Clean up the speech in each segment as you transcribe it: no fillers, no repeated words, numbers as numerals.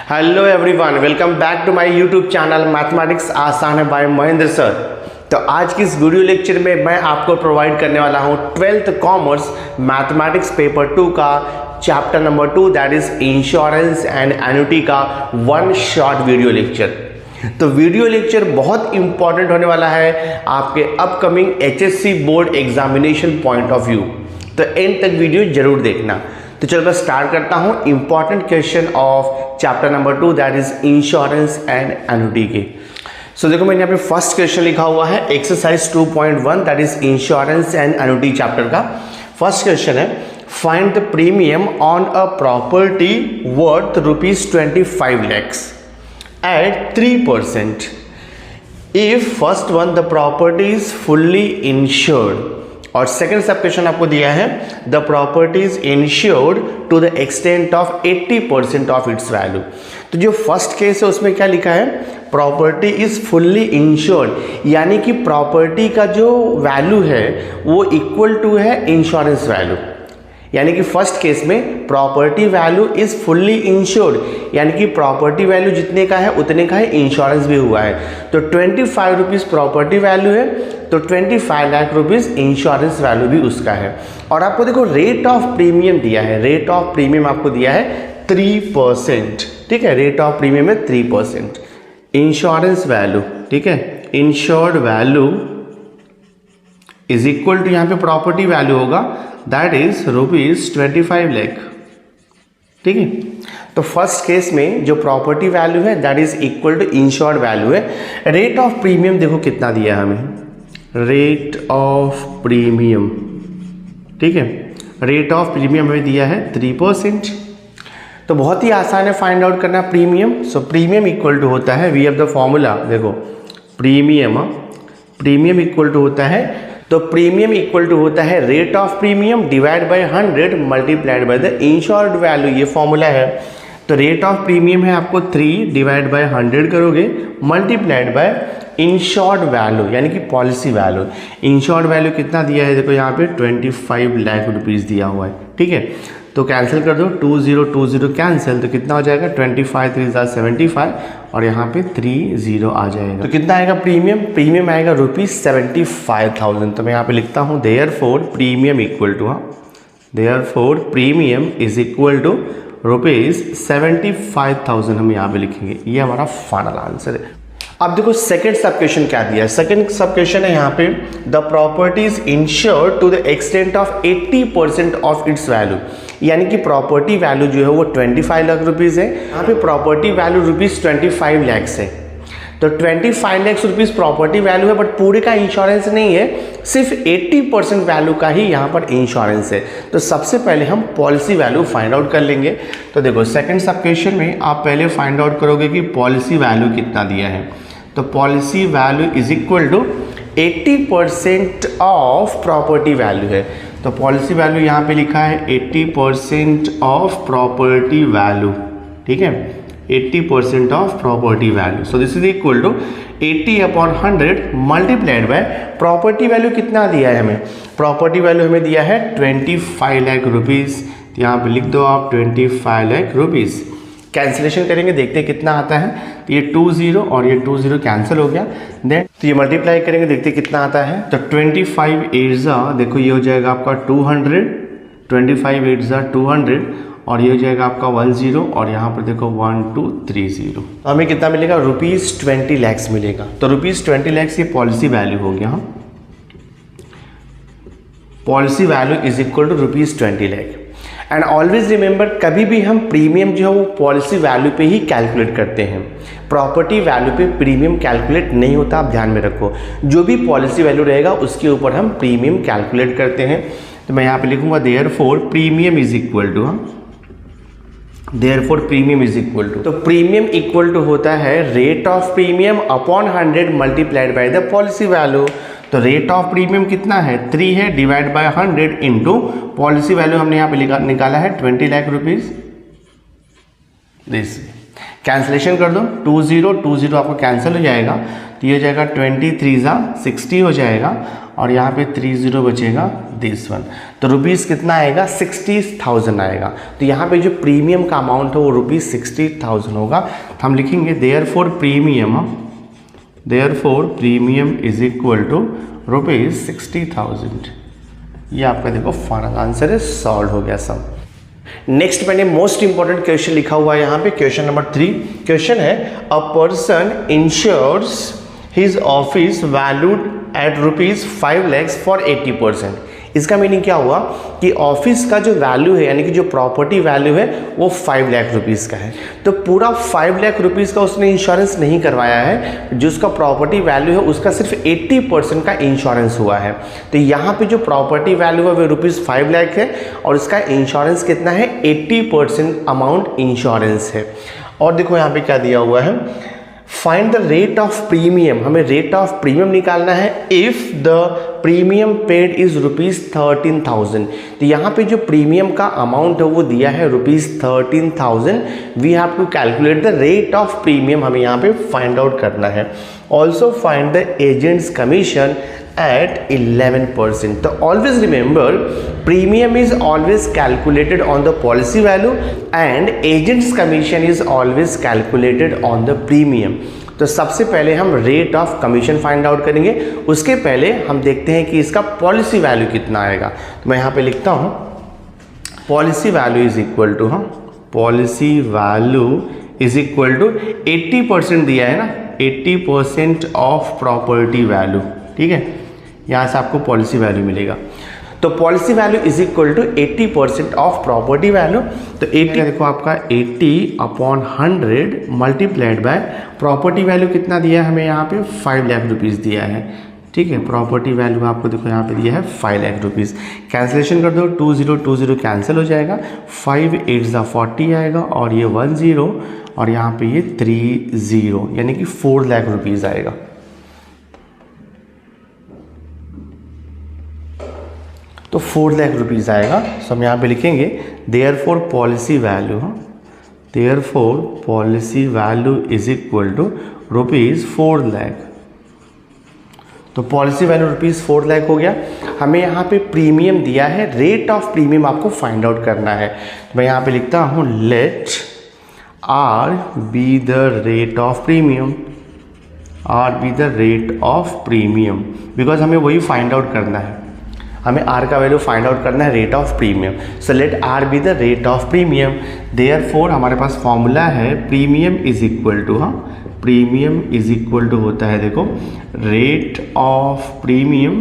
Hello everyone, welcome back to my YouTube channel mathematics आसान है bye Mahendra sir. तो आज की इस वीडियो लेक्चर में मैं आपको प्रोवाइड करने वाला हूं 12th कॉमर्स मैथमेटिक्स पेपर 2 का chapter number 2 that is insurance and annuity का वन शॉर्ट वीडियो लेक्चर। तो वीडियो लेक्चर बहुत इंपॉर्टेंट होने वाला है आपके upcoming HSC board examination point of view, तो एंड तक वीडियो जरूर देखना। तो चलो मैं स्टार्ट करता हूं important question of chapter number 2 that is insurance and annuity के। सो देखो मैंने यहाँ पे फर्स्ट क्वेश्चन लिखा हुआ है exercise 2.1 that is insurance and annuity chapter का। फर्स्ट क्वेश्चन है find the premium on a property worth ₹25 lakhs at 3%. If first one the property is fully insured, और सेकेंड सब क्वेश्चन आपको दिया है the property is insured to the extent of 80% of its value. तो जो first case है उसमें क्या लिखा है, प्रॉपर्टी इज फुल्ली इंश्योर्ड, यानी कि प्रॉपर्टी का जो वैल्यू है वो इक्वल टू है इंश्योरेंस वैल्यू। यानी कि फर्स्ट केस में property value is fully insured, यानी कि प्रॉपर्टी वैल्यू जितने का है उतने का है, इंश्योरेंस भी हुआ है। तो 25 रुपीज़ प्रॉपर्टी वैल्यू है, तो 25 लाख रुपीज़ इंश्योरेंस वैल्यू भी उसका है। और आपको देखो रेट ऑफ प्रीमियम दिया है, रेट ऑफ प्रीमियम आपको दिया है 3%, ठीक है, रेट ऑफ प्रीमियम है 3%। इंश्योरेंस वैल्यू, ठीक है, insured value is equal to यहाँ पे प्रॉपर्टी वैल्यू होगा दैट इज ₹25 लाख, ठीक है। तो फर्स्ट केस में जो प्रॉपर्टी वैल्यू है that is equal to insured value है। रेट ऑफ प्रीमियम देखो कितना दिया है हमें, रेट ऑफ प्रीमियम, ठीक है, रेट ऑफ प्रीमियम हमें दिया है 3%। तो बहुत ही आसान है फाइंड आउट करना premium. So premium equal to होता है, वी हैव द फॉर्मूला, देखो प्रीमियम इक्वल टू होता है, तो प्रीमियम इक्वल टू होता है rate of premium divide by 100 multiplied by the insured value, ये फॉर्मूला है। तो रेट ऑफ प्रीमियम है आपको 3 डिवाइड बाय 100 करोगे मल्टीप्लाइड बाय इंश्योर्ड वैल्यू यानी कि पॉलिसी वैल्यू। इंश्योर्ड वैल्यू कितना दिया है, देखो यहाँ पे 25 लाख रुपीज़ दिया हुआ है, ठीक है। तो कैंसिल कर दो, 20 कैंसिल, तो कितना हो जाएगा 25 3 75 और यहाँ पे 30 आ जाएगा। तो कितना आएगा प्रीमियम आएगा ₹75,000। तो मैं यहाँ पे लिखता हूँ therefore premium equal to, therefore premium is equal to ₹75,000 हम यहाँ पे लिखेंगे, ये हमारा फाइनल आंसर है। अब देखो सेकंड सब क्वेश्चन क्या दिया है, सेकंड सब क्वेश्चन है यहाँ पे the property is insured to the extent of 80% of its value, यानी कि प्रॉपर्टी वैल्यू जो है वो 25 लाख रुपीज़ है। यहाँ पे प्रॉपर्टी वैल्यू ₹25 लाख है, तो 25 लाख रुपीज़ प्रॉपर्टी वैल्यू है, बट पूरे का इंश्योरेंस नहीं है, सिर्फ 80% वैल्यू का ही यहाँ पर इंश्योरेंस है। तो सबसे पहले हम पॉलिसी वैल्यू फाइंड आउट कर लेंगे। तो देखो सेकंड सब क्वेश्चन में आप पहले फाइंड आउट करोगे कि पॉलिसी वैल्यू कितना दिया है। तो policy value is equal to 80% of property value है। तो पॉलिसी वैल्यू यहाँ पे लिखा है 80% ऑफ प्रॉपर्टी वैल्यू, ठीक है, 80% of property value. So this is equal to 80/100 multiplied by property value कितना दिया है हमें, प्रॉपर्टी वैल्यू हमें दिया है 25 लाख रुपीज़। तो यहाँ पे लिख दो आप 25 लाख रुपीज़। कैंसिलेशन करेंगे, देखते हैं कितना आता है। तो ये 20 और ये 20 कैंसिल हो गया, देन तो ये मल्टीप्लाई करेंगे, देखते हैं कितना आता है। तो 25 8 देखो ये हो जाएगा आपका 200, 25 8 200 और ये हो जाएगा आपका 10 और यहाँ पर देखो 1230। तो हमें कितना मिलेगा, ₹20 लाख मिलेगा। तो ₹20 लाख ये पॉलिसी वैल्यू हो गया। Policy value is equal to ₹20 lakh. And always remember, कभी भी हम प्रीमियम जो है वो पॉलिसी वैल्यू पे ही कैलकुलेट करते हैं, प्रॉपर्टी वैल्यू पे प्रीमियम कैलकुलेट नहीं होता, आप ध्यान में रखो। जो भी पॉलिसी वैल्यू रहेगा उसके ऊपर हम प्रीमियम कैलकुलेट करते हैं। तो मैं यहाँ पे लिखूंगा therefore premium is equal to, therefore premium is equal to, तो प्रीमियम इक्वल टू होता है rate of premium upon 100 multiplied by the policy value. तो रेट ऑफ प्रीमियम कितना है 3 है divide by 100 into policy value हमने यहाँ पे निकाला है 20 लाख रुपीज़। दिस कैंसिलेशन कर दो, 20 आपको कैंसिल हो जाएगा, तो ये हो जाएगा 23 60 हो जाएगा और यहाँ पे 30 बचेगा दिस वन। तो रुपीज़ कितना आएगा 60,000 आएगा। तो यहाँ पे जो प्रीमियम का अमाउंट है वो रुपीज़ 60,000 होगा। तो हम लिखेंगे therefore premium is equal to rupees 60,000। ये आपका देखो फाइनल आंसर है, सॉल्व हो गया सब। नेक्स्ट मैंने मोस्ट इंपॉर्टेंट क्वेश्चन लिखा हुआ है यहाँ पे, क्वेश्चन नंबर 3। क्वेश्चन है a person insures his office valued at rupees 5 lakh for 80%। इसका मीनिंग क्या हुआ कि ऑफिस का जो वैल्यू है यानी कि जो प्रॉपर्टी वैल्यू है वो 5 लाख रुपीज़ का है। तो पूरा 5 लाख रुपीज़ का उसने इंश्योरेंस नहीं करवाया है, जो उसका प्रॉपर्टी वैल्यू है उसका सिर्फ 80% का इंश्योरेंस हुआ है। तो यहाँ पे जो प्रॉपर्टी वैल्यू है वो रुपीज़ 5 लाख है और इसका इंश्योरेंस कितना है 80% अमाउंट इंश्योरेंस है। और देखो यहाँ पे क्या दिया हुआ है, find the rate of premium, हमें रेट ऑफ प्रीमियम निकालना है if the premium paid is rupees 13,000। तो यहाँ पे जो प्रीमियम का अमाउंट है वो दिया है rupees 13,000। We have to calculate the rate of premium, हमें यहाँ पे फाइंड आउट करना है। Also find the agent's commission at 11%. तो always remember premium is always calculated on the policy value and agent's commission is always calculated on the premium. तो सबसे पहले हम rate of commission find out करेंगे, उसके पहले हम देखते हैं कि इसका पॉलिसी वैल्यू कितना आएगा। तो मैं यहाँ पे लिखता हूँ policy value is equal to, policy value is equal to 80% दिया है ना, 80% ऑफ प्रॉपर्टी वैल्यू। ठीक है, यहाँ से आपको पॉलिसी वैल्यू मिलेगा। तो policy value is equal to 80% of property value. तो 80 देखो आपका 80/100 मल्टीप्लाइड बाय प्रॉपर्टी वैल्यू कितना दिया है हमें यहाँ पे 5 लाख रुपीज़ दिया है। ठीक है, प्रॉपर्टी वैल्यू आपको देखो यहाँ पे दिया है 5 लाख रुपीज़। कैंसिलेशन कर दो, 20 कैंसिल हो जाएगा, 5 8 40 आएगा और ये 10 और यहाँ पे ये 30 यानी कि 4 लाख रुपीज़ आएगा। तो 4 लाख रुपीज़ आएगा। सो हम यहाँ पे लिखेंगे therefore policy value, therefore policy value is equal to rupees 4 lakh. तो पॉलिसी वैल्यू रुपीज़ 4 लाख हो गया। हमें यहाँ पे प्रीमियम दिया है, रेट ऑफ प्रीमियम आपको फाइंड आउट करना है। तो मैं यहाँ पे लिखता हूँ let R be the rate of premium, R be the rate of premium, because हमें वही फाइंड आउट करना है, हमें आर का वैल्यू फाइंड आउट करना है rate of premium. So let R be the rate of premium. Therefore हमारे पास फॉर्मूला है premium is equal to, premium is equal to होता है देखो rate of premium,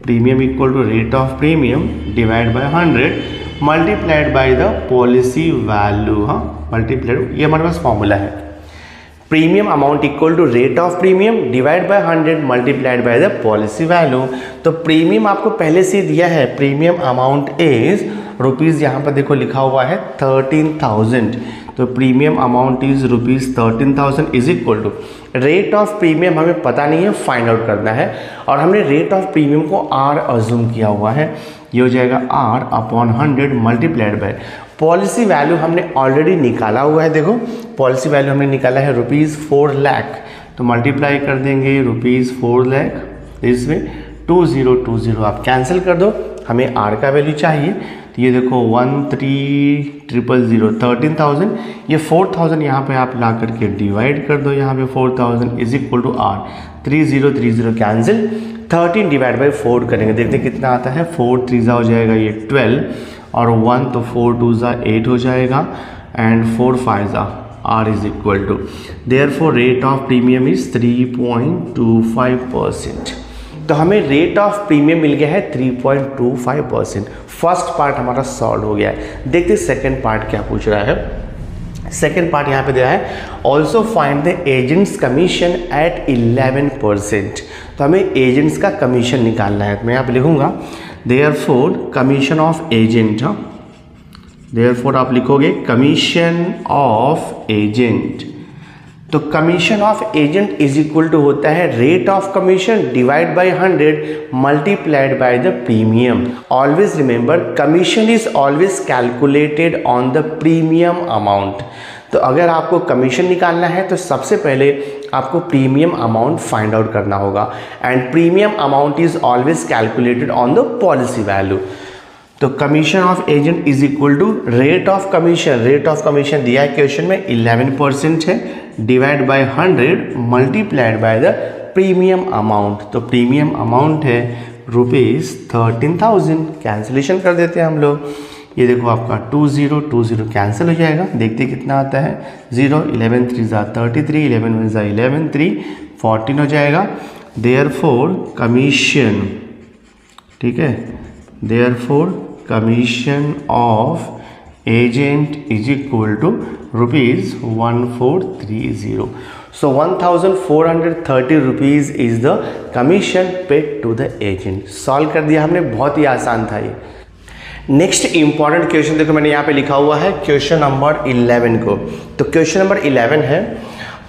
premium equal to rate of premium divide by 100 multiplied by the policy value. Multiplied, ये हमारे पास formula है। Premium amount equal to rate of premium divide by 100 multiplied by the policy value. तो premium आपको पहले से दिया है, प्रीमियम अमाउंट इज रुपीज़, यहाँ पर देखो लिखा हुआ है 13,000। तो premium amount is rupees 13,000 is equal to rate of premium हमें पता नहीं है, फाइंड आउट करना है। और हमने रेट ऑफ प्रीमियम को आर अज्यूम किया हुआ है, ये हो जाएगा R/100 multiplied by policy value हमने ऑलरेडी निकाला हुआ है। देखो पॉलिसी वैल्यू हमने निकाला है रुपीज़ 4 लाख, तो मल्टीप्लाई कर देंगे रुपीज़ 4 लाख, इसमें 20 आप कैंसिल कर दो, हमें आर का वैल्यू चाहिए। तो ये देखो 13,000 13,000, ये 4,000 यहाँ पे आप ला करके डिवाइड कर दो, यहाँ पे 4,000 is equal to R, 30 cancel, 13 divide by 4 करेंगे, देखते हैं कितना आता है। 4 3 हो जाएगा ये 12 और 1 तो 4 2 8 हो जाएगा and 4 5 R is equal to, therefore rate of premium is 3.25%। तो हमें रेट ऑफ प्रीमियम मिल गया है 3.25%। फर्स्ट पार्ट हमारा सॉल्व हो गया है। देखते सेकंड पार्ट क्या पूछ रहा है। सेकंड पार्ट यहाँ पे दिया है also find the agent's commission at 11%। तो हमें एजेंट्स का कमीशन निकालना है। तो मैं यहाँ पे लिखूंगा therefore commission of agent, therefore आप लिखोगे कमीशन ऑफ एजेंट। तो commission of agent is equal to होता है rate of commission divide by 100 multiplied by the premium. Always remember commission is always calculated on the premium amount. तो तो अगर आपको commission निकालना है तो सबसे पहले आपको प्रीमियम अमाउंट फाइंड आउट करना होगा, and premium amount is always calculated on the policy value. तो commission of agent is equal to rate of commission. Rate of commission दिया है क्वेश्चन में 11% है, divide by 100 multiplied by the premium amount. तो premium amount है ₹13,000। Cancellation कर देते हैं हम लोग। ये देखो आपका 20 कैंसिल हो जाएगा। देखते कितना आता है, 0 11 3 33, 11 1 11 3 14 हो जाएगा। देयरफॉर कमीशन, ठीक है, therefore commission of agent is equal to ₹1430। So 1430 rupees is the commission paid to the agent। Solve कर दिया हमने, बहुत ही आसान था ये। नेक्स्ट इंपॉर्टेंट क्वेश्चन देखो, मैंने यहाँ पे लिखा हुआ है क्वेश्चन नंबर 11 को। तो क्वेश्चन नंबर 11 है,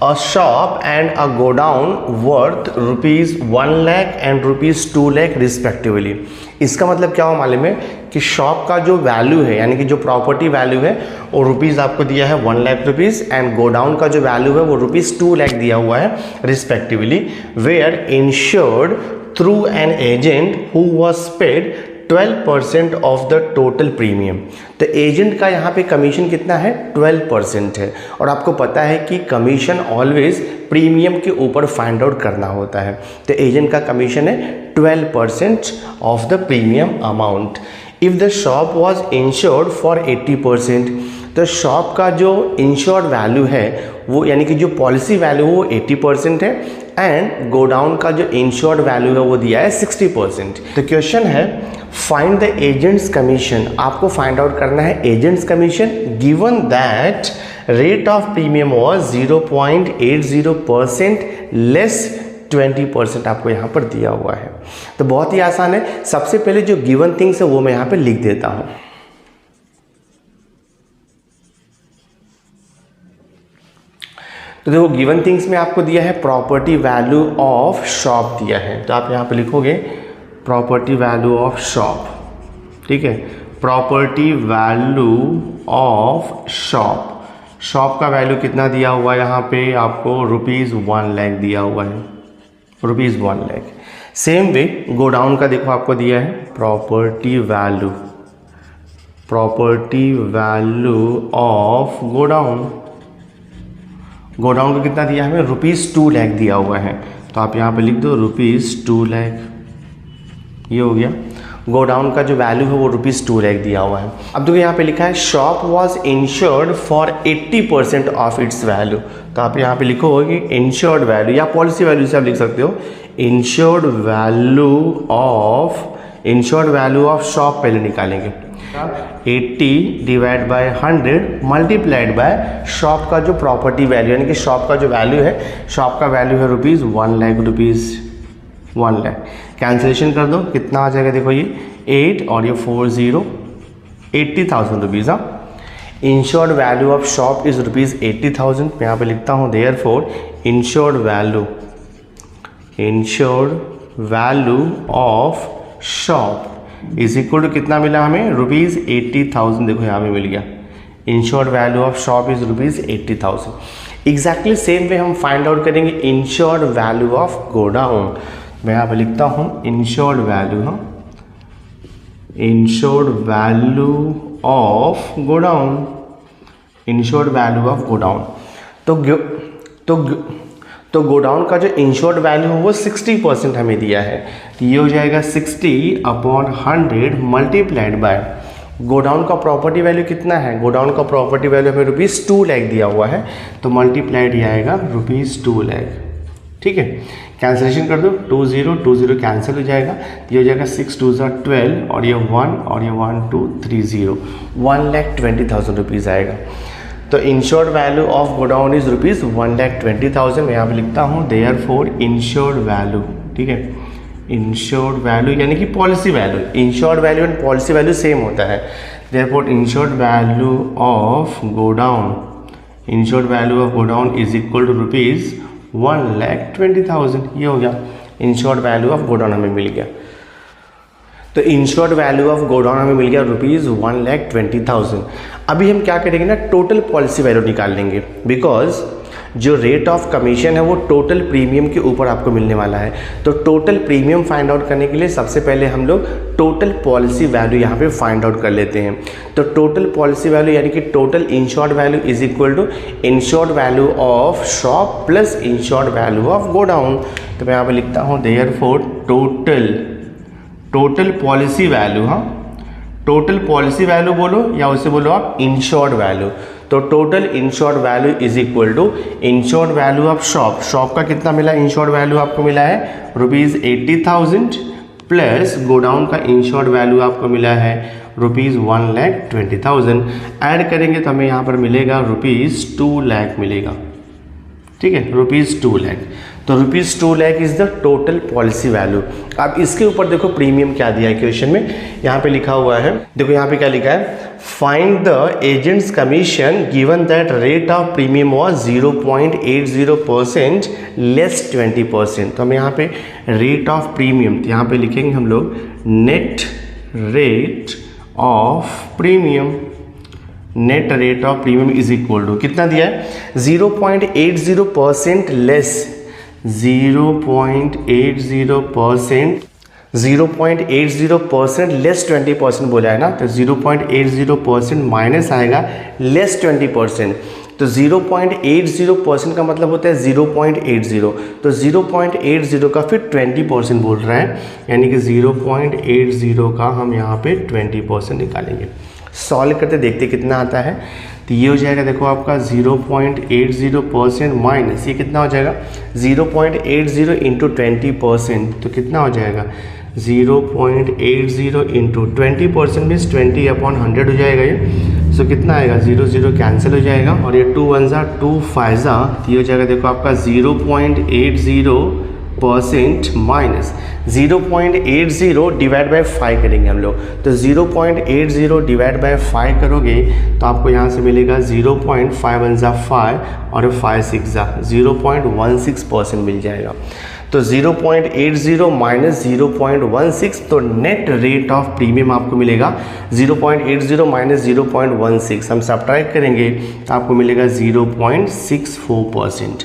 a shop and a godown worth ₹1 lakh and ₹2 lakh respectively. इसका मतलब क्या हुआ मालूम है कि शॉप का जो वैल्यू है, यानी कि जो प्रॉपर्टी वैल्यू है वो रुपीज़ आपको दिया है 1 लाख रुपीज़, एंड गोडाउन का जो वैल्यू है वो ₹2 लाख दिया हुआ है respectively, where insured through an agent who was paid 12% of the total premium. तो एजेंट का यहाँ पे कमीशन कितना है, 12% है, और आपको पता है कि कमीशन ऑलवेज प्रीमियम के ऊपर फाइंड आउट करना होता है। तो एजेंट का कमीशन है 12% of the premium amount. If the shop was insured for 80%, तो शॉप का जो इंश्योर्ड वैल्यू है वो, यानी कि जो पॉलिसी वैल्यू वो 80% है, एंड गोडाउन का जो इंश्योर्ड वैल्यू है वो दिया है 60%। तो क्वेश्चन है फाइंड द एजेंट्स कमीशन। आपको फाइंड आउट करना है agents commission given that rate of premium was 0.80% less 20% आपको यहाँ पर दिया हुआ है। तो बहुत ही आसान है। सबसे पहले जो गिवन थिंग्स है वो मैं यहाँ पे लिख देता हूँ। तो देखो गिवन थिंग्स में आपको दिया है प्रॉपर्टी वैल्यू ऑफ शॉप दिया है, तो आप यहाँ पे लिखोगे प्रॉपर्टी वैल्यू ऑफ शॉप, ठीक है, property value of shop. Shop का वैल्यू कितना दिया हुआ है यहाँ पे आपको, ₹1 लाख दिया हुआ है, ₹1 लाख। सेम वे गोडाउन का देखो आपको दिया है property value of godown. Godown को कितना दिया है हमें, ₹2 लाख दिया हुआ है, तो आप यहाँ पे लिख दो ₹2 लाख। ये हो गया। गोडाउन का जो वैल्यू है वो ₹2 लाख दिया हुआ है। अब देखो यहाँ पे लिखा है shop was insured for 80% of its value, तो आप यहाँ पे लिखोगे कि इंश्योर्ड वैल्यू या पॉलिसी वैल्यू से आप लिख सकते हो, इंश्योर्ड वैल्यू ऑफ शॉप पहले निकालेंगे। 80 divide by 100 multiplied bye shop का जो प्रॉपर्टी वैल्यू, यानी कि शॉप का जो वैल्यू है, शॉप का वैल्यू है ₹1 लाख, ₹1 लाख। कैंसिलेशन कर दो, कितना आ जाएगा देखो, ये 8 और ये 40, 80,000 रुपीज़। हाँ, insured value of shop is ₹80,000। मैं यहाँ पे लिखता हूँ therefore insured value of shop is equal to कितना मिला हमें, ₹80,000। देखो यहाँ पे मिल गया, insured value of shop is ₹80,000। Exactly same way हम फाइंड आउट करेंगे इंश्योर्ड वैल्यू ऑफ गोडाउन। मैं यहाँ पे लिखता हूँ इंश्योर्ड वैल्यू, हाँ, insured value of godown, insured value of godown. तो गोडाउन का जो इंश्योर्ड वैल्यू है वो 60% हमें दिया है, तो ये हो जाएगा 60/100 मल्टीप्लाइड बाय गोडाउन का प्रॉपर्टी वैल्यू कितना है, गोडाउन का प्रॉपर्टी वैल्यू हमें ₹2 लाख दिया हुआ है, तो मल्टीप्लाइड ये आएगा ₹2 लाख। ठीक है, कैंसिलेशन कर दो, 20 कैंसिल हो जाएगा, ये हो जाएगा 6 2 12 और ये 1 और ये 1 2 3 0, 1,20,000 रुपीज़ आएगा। तो insured value of godown is ₹1,20,000। मैं यहाँ पे लिखता हूँ देयरफॉर इंश्योर्ड वैल्यू, ठीक है, इंश्योर्ड वैल्यू यानी कि policy value, insured value and policy value same होता है। Therefore insured value of godown is equal to ₹1,20,000। ये हो गया इंश्योर्ड वैल्यू ऑफ गोडाउन हमें मिल गया। तो इंश्योर्ड वैल्यू ऑफ गोडाउन हमें मिल गया ₹1,20,000। अभी हम क्या करेंगे ना, टोटल पॉलिसी वैल्यू निकाल लेंगे, बिकॉज जो रेट ऑफ कमीशन है वो टोटल प्रीमियम के ऊपर आपको मिलने वाला है। तो टोटल प्रीमियम फाइंड आउट करने के लिए सबसे पहले हम लोग टोटल पॉलिसी वैल्यू यहाँ पे फाइंड आउट कर लेते हैं। तो टोटल पॉलिसी वैल्यू यानी कि total insured value is equal to insured value of shop plus insured value of godown. तो मैं यहाँ पे लिखता हूँ देयरफॉर टोटल पॉलिसी वैल्यू, हाँ टोटल पॉलिसी वैल्यू बोलो या उसे बोलो आप इंश्योर्ड वैल्यू। तो total insured value is equal to insured value of shop का कितना मिला, इंश्योर्ड वैल्यू आपको मिला है ₹80,000 प्लस गोडाउन का इंश्योर्ड वैल्यू आपको मिला है ₹1,20,000। ऐड करेंगे तो हमें यहाँ पर मिलेगा ₹2,00,000 मिलेगा, ठीक है, ₹2,00,000। तो ₹2,00,000 is the total policy value. अब इसके ऊपर देखो प्रीमियम क्या दिया है क्वेश्चन में, यहाँ पे लिखा हुआ है, देखो यहाँ पे क्या लिखा है, find the agent's commission given that rate of premium was 0.80% less 20%। तो हम यहाँ पे रेट ऑफ प्रीमियम, तो यहाँ पे लिखेंगे हम लोग net rate of premium, net rate of premium is equal to कितना दिया है, 0.80% लेस 0.80% लेस 20% बोला है ना, तो 0.80% माइनस आएगा लेस 20%। तो 0.80% का मतलब होता है 0.80, तो 0.80 का फिर 20% बोल रहा है, यानी कि 0.80 का हम यहाँ पे 20% निकालेंगे। सॉल्व करते देखते कितना आता है। तो ये हो जाएगा देखो आपका 0.80% माइनस ये कितना हो जाएगा 0.80 इंटू 20%, तो कितना हो जाएगा 0.80 इंटू 20% मीन्स 20/100 हो जाएगा ये। सो कितना आएगा 0 कैंसिल हो जाएगा और ये 2 1 2 5 तो ये हो जाएगा देखो आपका 0.80% माइनस 0.80 डिवाइड बाय 5 करेंगे हम लोग। तो 0.80 डिवाइड बाय 5 करोगे तो आपको यहाँ से मिलेगा 0.5 5 और 5 6 0.16% मिल जाएगा। तो 0.80 माइनस 0.16, तो नेट रेट ऑफ प्रीमियम आपको मिलेगा 0.80 माइनस 0.16, हम सब्ट्रैक्ट करेंगे तो आपको मिलेगा 0.64%।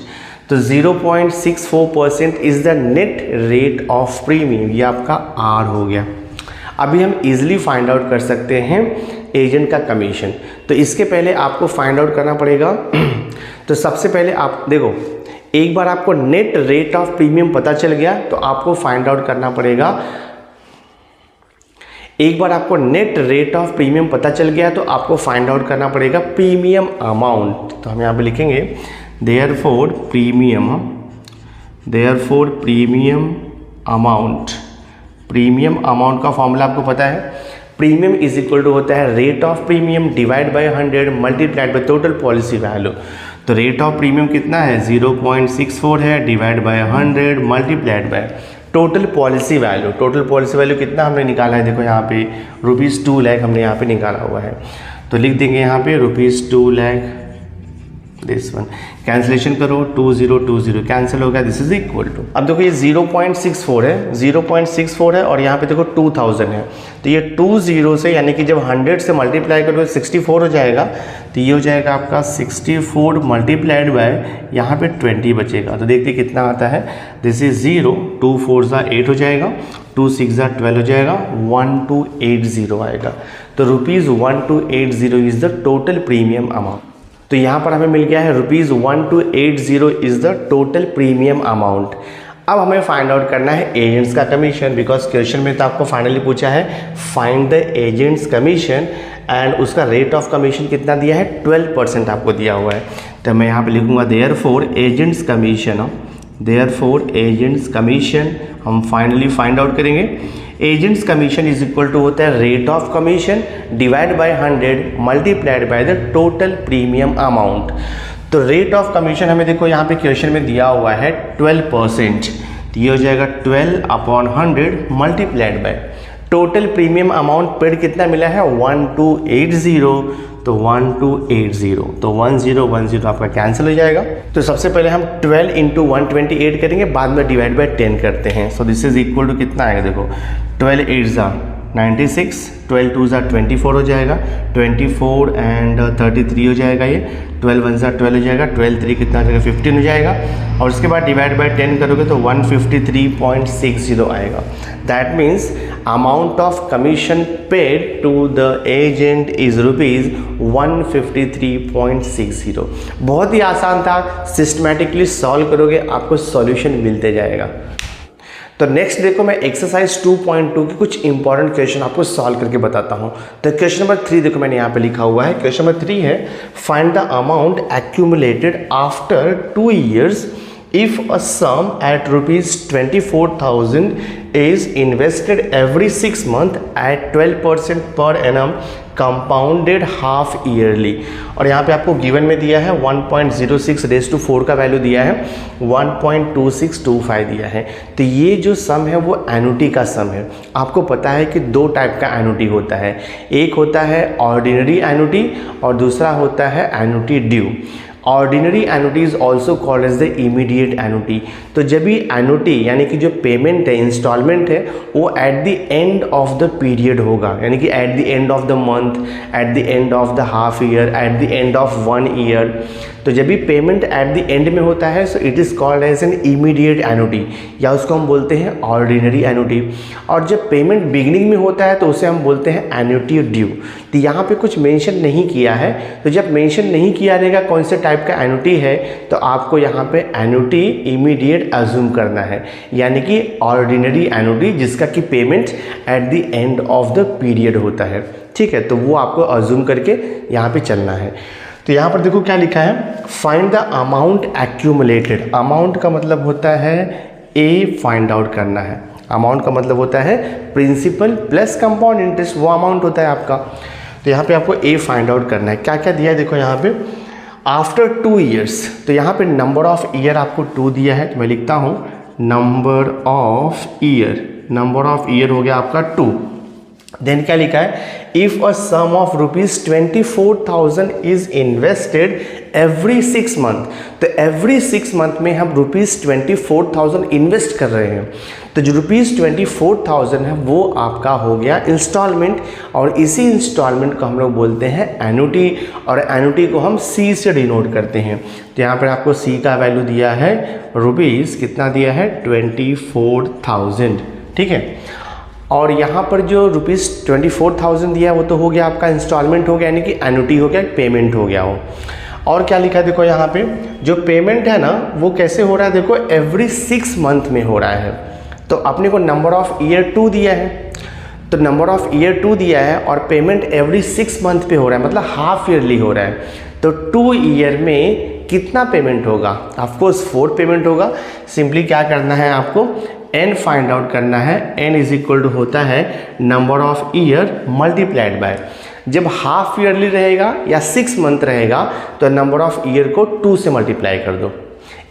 तो 0.64% is the net rate of premium, ये आपका आर हो गया। अभी हम इजीली फाइंड आउट कर सकते हैं एजेंट का कमीशन। तो इसके पहले आपको फाइंड आउट करना पड़ेगा। तो सबसे पहले आप देखो, एक बार आपको नेट रेट ऑफ प्रीमियम पता चल गया तो आपको फाइंड आउट करना पड़ेगा, एक बार आपको नेट रेट ऑफ प्रीमियम पता चल गया तो आपको फाइंड आउट करना पड़ेगा प्रीमियम अमाउंट। तो हम यहाँ पे लिखेंगे therefore premium amount. Premium amount का फॉर्मूला आपको पता है, प्रीमियम इज इक्वल टू होता है rate of premium divide by 100 multiplied by total policy value. तो रेट ऑफ प्रीमियम कितना है 0.64 है divide by 100 multiplied by total policy value. Total policy value कितना हमने निकाला है, देखो यहाँ पे ₹2,00,000 हमने यहाँ पे निकाला हुआ है। तो लिख देंगे यहाँ पे ₹2,00,000, दिस वन कैंसिलेशन करो 2020 कैंसिल हो गया, दिस इज इक्वल टू। अब देखो ये 0.64 है, 0.64 है और यहाँ पे देखो 2000 है। तो ये 20 से यानी कि जब 100 से मल्टीप्लाई करो 64 हो जाएगा। तो ये हो जाएगा आपका 64 मल्टीप्लाइड बाय यहाँ पे 20 बचेगा। तो देखते कितना आता है, दिस इज 0, 2 4 8 हो जाएगा, 2 6 12 हो जाएगा, 1280 आएगा। तो ₹1280 is the total premium amount. तो यहाँ पर हमें मिल गया है ₹1280 is the total premium amount. अब हमें फाइंड आउट करना है एजेंट्स का कमीशन, बिकॉज क्वेश्चन में तो आपको फाइनली पूछा है find the agent's commission and उसका रेट ऑफ कमीशन कितना दिया है 12% आपको दिया हुआ है। तो मैं यहाँ पे लिखूंगा देयरफॉर एजेंट्स कमीशन हम फाइनली फाइंड आउट करेंगे। Agent's commission is equal to होता है rate of commission divide by 100 multiplied by the total premium amount. तो रेट ऑफ कमीशन हमें देखो यहाँ पे क्वेश्चन में दिया हुआ है 12%, तो ये हो जाएगा 12/100 multiplied by total premium amount paid कितना मिला है 1280, तो 1280, तो 1010 आपका कैंसिल हो जाएगा। तो सबसे पहले हम 12 इंटू 128 करेंगे, बाद में डिवाइड बाय 10 करते हैं। So this is equal to कितना आएगा देखो 12 8 96, 12 2 ज़ा 24 हो जाएगा, 24 एंड 33 हो जाएगा, ये 12 1 ज़ा 12 हो जाएगा, 12 3 कितना हो जाएगा 15 हो जाएगा, और उसके बाद डिवाइड बाय 10 करोगे तो 153.60 आएगा। That means amount of commission paid to the agent is ₹153.60। बहुत ही आसान था, सिस्टमेटिकली सॉल्व करोगे आपको सॉल्यूशन मिलते जाएगा। तो नेक्स्ट देखो, मैं एक्सरसाइज 2.2 की कुछ इंपॉर्टेंट क्वेश्चन आपको सॉल्व करके बताता हूँ। तो क्वेश्चन नंबर 3 देखो, मैंने यहाँ पे लिखा हुआ है। क्वेश्चन नंबर 3 है, find the amount accumulated after 2 years if a sum at ₹24,000 is invested every 6 months at 12% per annum compounded half yearly। और यहाँ पे आपको गिवन में दिया है 1.06 रेज़ टू 4 का वैल्यू दिया है, 1.2625 दिया है। तो ये जो सम है वो एन्युटी का सम है। आपको पता है कि 2 टाइप का एन्युटी होता है, एक होता है ऑर्डिनरी एन्युटी और दूसरा होता है annuity due. Ordinary annuity is also called as the immediate annuity. तो जब भी एन्युटी यानी कि जो पेमेंट है, इंस्टॉलमेंट है, वो at the end of the period होगा, यानी कि at the end of the month, at the end of the half year, at the end of 1 year। तो जब भी पेमेंट एट द एंड में होता है so it is called as an immediate annuity, या उसको हम बोलते हैं ऑर्डिनरी एन्युटी। और जब पेमेंट बिगिनिंग में होता है तो उसे हम बोलते हैं एन्युटी ड्यू। तो यहाँ पे कुछ मेंशन नहीं किया है, तो जब मेंशन नहीं किया रहेगा कौन से टाइप का एन्युटी है, तो आपको यहाँ पे एन्युटी इमीडिएट अज्यूम करना है, यानी कि ऑर्डिनरी एन्युटी जिसका कि payment at the end of the period होता है। ठीक है, तो वो आपको अज्यूम करके यहाँ पे चलना है। तो यहाँ पर देखो क्या लिखा है, find the amount accumulated. Amount का मतलब होता है ए फाइंड आउट करना है। अमाउंट का मतलब होता है प्रिंसिपल प्लस कंपाउंड इंटरेस्ट, वो अमाउंट होता है आपका। तो यहाँ पे आपको ए फाइंड आउट करना है। क्या क्या दिया है देखो यहाँ पे, आफ्टर 2 years। तो यहाँ पे नंबर ऑफ ईयर आपको 2 दिया है, तो मैं लिखता हूँ number of year. Number of year हो गया आपका 2। देन क्या लिखा है, if a sum of ₹24,000 is invested every 6 month। तो एवरी 6 month में हम ₹24,000 इन्वेस्ट कर रहे हैं। तो जो ₹24,000 है वो आपका हो गया इंस्टॉलमेंट, और इसी इंस्टॉलमेंट को हम लोग बोलते हैं एन्युटी, और एन्युटी को हम सी से डिनोट करते हैं। तो यहाँ पर आपको सी का वैल्यू दिया है रुपीज़, कितना दिया है 24,000। ठीक है, और यहाँ पर जो ₹24,000 दिया है वो तो हो गया आपका इंस्टॉलमेंट हो गया, यानी कि एन्युटी हो गया, पेमेंट हो गया वो। और क्या लिखा है देखो यहाँ पे, जो पेमेंट है ना वो कैसे हो रहा है देखो, एवरी 6 month में हो रहा है। तो अपने को नंबर ऑफ ईयर 2 दिया है, तो नंबर ऑफ ईयर 2 दिया है और पेमेंट एवरी 6 month पे हो रहा है, मतलब हाफ ईयरली हो रहा है। तो 2 year में कितना पेमेंट होगा, ऑफकोर्स 4 पेमेंट होगा। सिंपली क्या करना है आपको, n फाइंड आउट करना है। n इज इक्वल टू होता है number of year multiplied by, जब हाफ ईयरली रहेगा या 6 month रहेगा तो नंबर ऑफ ईयर को 2 से मल्टीप्लाई कर दो,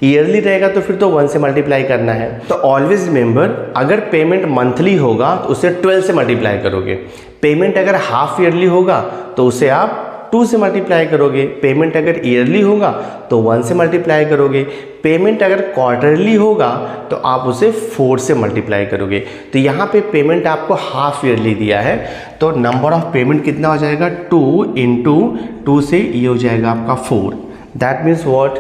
ईयरली रहेगा तो फिर तो 1 से मल्टीप्लाई करना है। तो ऑलवेज रिमेंबर, अगर पेमेंट मंथली होगा तो उसे 12 से मल्टीप्लाई करोगे, पेमेंट अगर हाफ ईयरली होगा तो उसे आप 2 से मल्टीप्लाई करोगे, पेमेंट अगर ईयरली होगा तो 1 से मल्टीप्लाई करोगे, पेमेंट अगर क्वार्टरली होगा तो आप उसे 4 से मल्टीप्लाई करोगे। तो यहाँ पे पेमेंट आपको हाफ ईयरली दिया है, तो नंबर ऑफ पेमेंट कितना हो जाएगा, 2 × 2 से ये हो जाएगा आपका 4। दैट मीन्स व्हाट,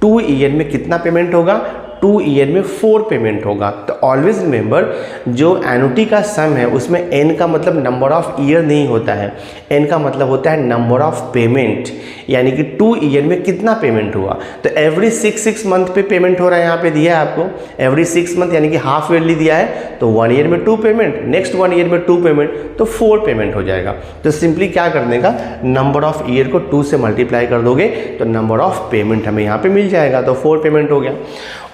2 year में कितना पेमेंट होगा, 2 year में 4 पेमेंट होगा। तो ऑलवेज रिमेंबर, जो एन्युटी का सम है उसमें n का मतलब नंबर ऑफ ईयर नहीं होता है, n का मतलब होता है नंबर ऑफ पेमेंट, यानी कि 2 year में कितना पेमेंट हुआ। तो एवरी 6 month पे पेमेंट हो रहा है, यहाँ पे दिया है आपको एवरी 6 month, यानी कि हाफ ईयरली दिया है, तो 1 year में 2 पेमेंट, नेक्स्ट 1 year में 2 पेमेंट, तो 4 पेमेंट हो जाएगा। तो सिंपली क्या करने का, नंबर ऑफ ईयर को 2 से मल्टीप्लाई कर दोगे तो नंबर ऑफ पेमेंट हमें यहाँ पे मिल जाएगा, तो 4 पेमेंट हो गया।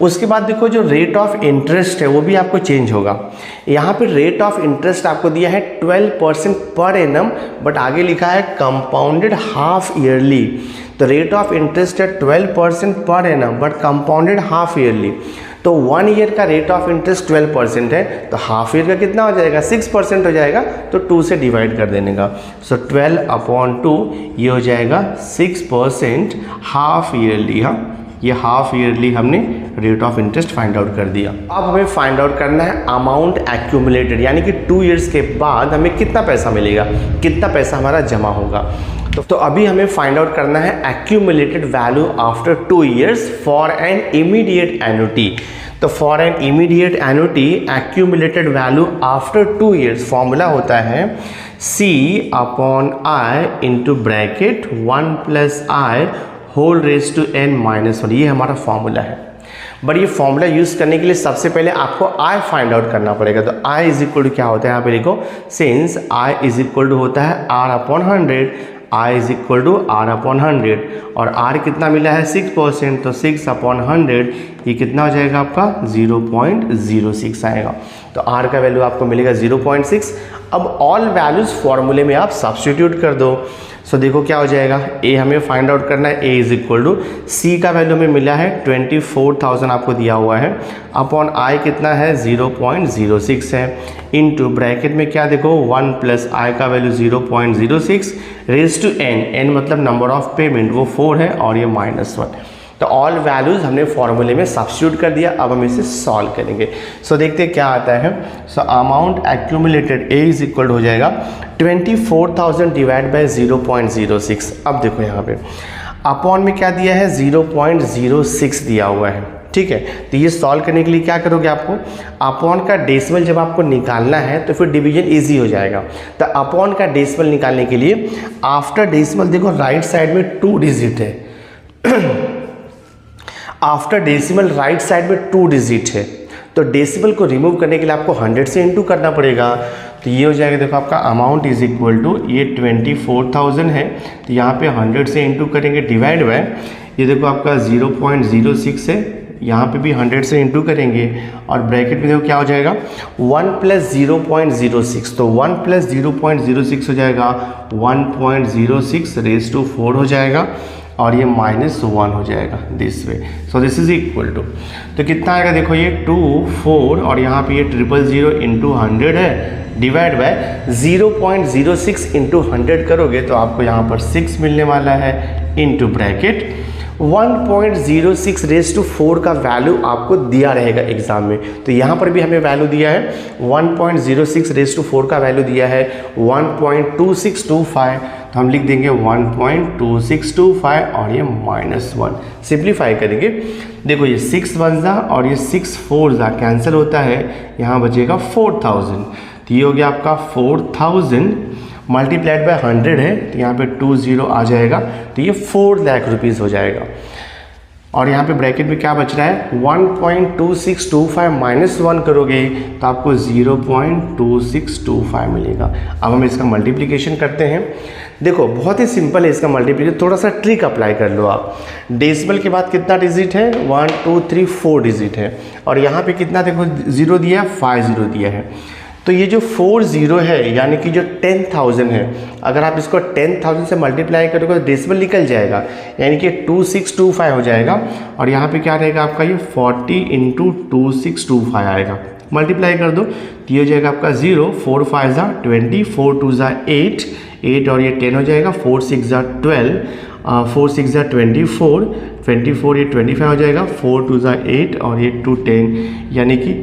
उसके बाद देखो जो रेट ऑफ इंटरेस्ट है वो भी आपको चेंज होगा। यहाँ पे रेट ऑफ इंटरेस्ट आपको दिया है 12% पर एनम, बट आगे लिखा है कंपाउंडेड हाफ ईयरली। तो रेट ऑफ इंटरेस्ट है 12% per annum but compounded half yearly. तो 1 year का रेट ऑफ इंटरेस्ट 12% है, तो हाफ ईयर का कितना हो जाएगा, 6% हो जाएगा, तो 2 से डिवाइड कर देने का। सो 12/2 ये हो जाएगा 6% हाफ ईयरली। हाँ, ये हाफ ईयरली हमने rate of interest find out कर दिया। अब हमें फाइंड आउट करना है अमाउंट एक्यूमुलेटेड, यानी कि 2 ईयर्स के बाद हमें कितना पैसा मिलेगा, कितना पैसा हमारा जमा होगा। तो अभी हमें फाइंड आउट करना है accumulated value after 2 years for an immediate annuity. तो for an immediate annuity accumulated value after 2 years formula होता है C upon I into bracket 1 plus I whole raise to n minus 1। ये हमारा formula है। But ये formula use करने के लिए सबसे पहले आपको I फाइंड आउट करना पड़ेगा। तो I इज इक्वल टू क्या होता है, यहाँ पे लिखो, since I is equal to होता है R upon 100, I is equal to R upon 100, और R कितना मिला है 6%, तो 6 अपॉन 100 ये कितना हो जाएगा आपका 0.06 आएगा। तो R का वैल्यू आपको मिलेगा 0.6। अब ऑल वैल्यूज़ फॉर्मूले में आप सब्स्टिट्यूट कर दो। सो देखो क्या हो जाएगा, A हमें फाइंड आउट करना है, A is equal to C का वैल्यू हमें मिला है 24,000 आपको दिया हुआ है, अपॉन I कितना है 0.06 है, इनटू ब्रैकेट में क्या देखो 1 प्लस I का वैल्यू 0.06 रेज टू n मतलब नंबर ऑफ पेमेंट वो 4 है, और ये -1। तो ऑल वैल्यूज़ हमने फॉर्मूले में सब्स्टिट्यूट कर दिया। अब हम इसे सॉल्व करेंगे। सो देखते हैं क्या आता है। So amount accumulated A is equal हो जाएगा 24,000 डिवाइड बाई 0.06। अब देखो यहाँ पे अपॉन में क्या दिया है 0.06 दिया हुआ है, ठीक है। तो ये सॉल्व करने के लिए क्या करोगे, आपको अपॉन का डेसिमल जब आपको निकालना है तो फिर डिवीजन इजी हो जाएगा। तो अपॉन का डेसिमल निकालने के लिए आफ्टर डेसिमल देखो राइट साइड में 2 डिजिट है आफ्टर डेसिमल राइट साइड में 2 डिजिट है, तो डेसिमल को रिमूव करने के लिए आपको 100 से इंटू करना पड़ेगा। तो ये हो जाएगा, देखो आपका अमाउंट इज इक्वल टू ये 24,000 है, तो यहाँ पे 100 से इंटू करेंगे डिवाइड बाय ये देखो आपका 0.06 है, यहाँ पे भी 100 से इंटू करेंगे, और ब्रैकेट में देखो क्या हो जाएगा 1 प्लस 0.06, तो 1 प्लस 0.06 हो जाएगा 1.06 रेज टू 4 हो जाएगा, और ये -1 हो जाएगा this way. So this is equal to, तो कितना आएगा देखो ये 2 4 और यहाँ पे ये 000 इंटू 100 है, डिवाइड बाय 0.06 इंटू 100 करोगे तो आपको यहाँ पर 6 मिलने वाला है, इंटू ब्रैकेट 1.06 रेज टू 4 का वैल्यू आपको दिया रहेगा एग्जाम में। तो यहाँ पर भी हमें वैल्यू दिया है 1.06 रेज टू 4 का वैल्यू दिया है 1.2625, तो हम लिख देंगे 1.2625 और ये -1। सिंप्लीफाई करेंगे, देखो ये 6 1 जा और ये 6 4 जा कैंसिल होता है, यहाँ बचेगा 4000। तो ये हो गया आपका 4000 मल्टीप्लाइड बाय 100 है, तो यहाँ पे 20 आ जाएगा, तो ये 4 लाख रुपीज़ हो जाएगा। और यहाँ पे ब्रैकेट में क्या बच रहा है 1.2625 -1 करोगे तो आपको 0.2625 मिलेगा। अब हम इसका मल्टीप्लिकेशन करते हैं। देखो बहुत ही सिंपल है इसका मल्टीप्लिकेशन, थोड़ा सा ट्रिक अप्लाई कर लो आप। डेसिमल के बाद कितना डिजिट है 1 2 3 4 डिजिट है, और यहाँ पे कितना देखो 0 दिया 5 0 दिया है, तो ये जो 4 0 है यानी कि जो 10,000 है, अगर आप इसको 10,000 से मल्टीप्लाई करोगे तो डेसिमल निकल जाएगा, यानी कि 2625 हो जाएगा, और यहाँ पे क्या रहेगा आपका ये 40 इंटू 2625 आएगा। मल्टीप्लाई कर दो तो ये हो जाएगा आपका 0 4 5 जा 20 4 2 जा 8 8 और ये 10 हो जाएगा, 4 6 जा 12 4 6 जा 24 24 ये 25 हो जाएगा, 4 2 जा 8 और ये 2 10 यानी कि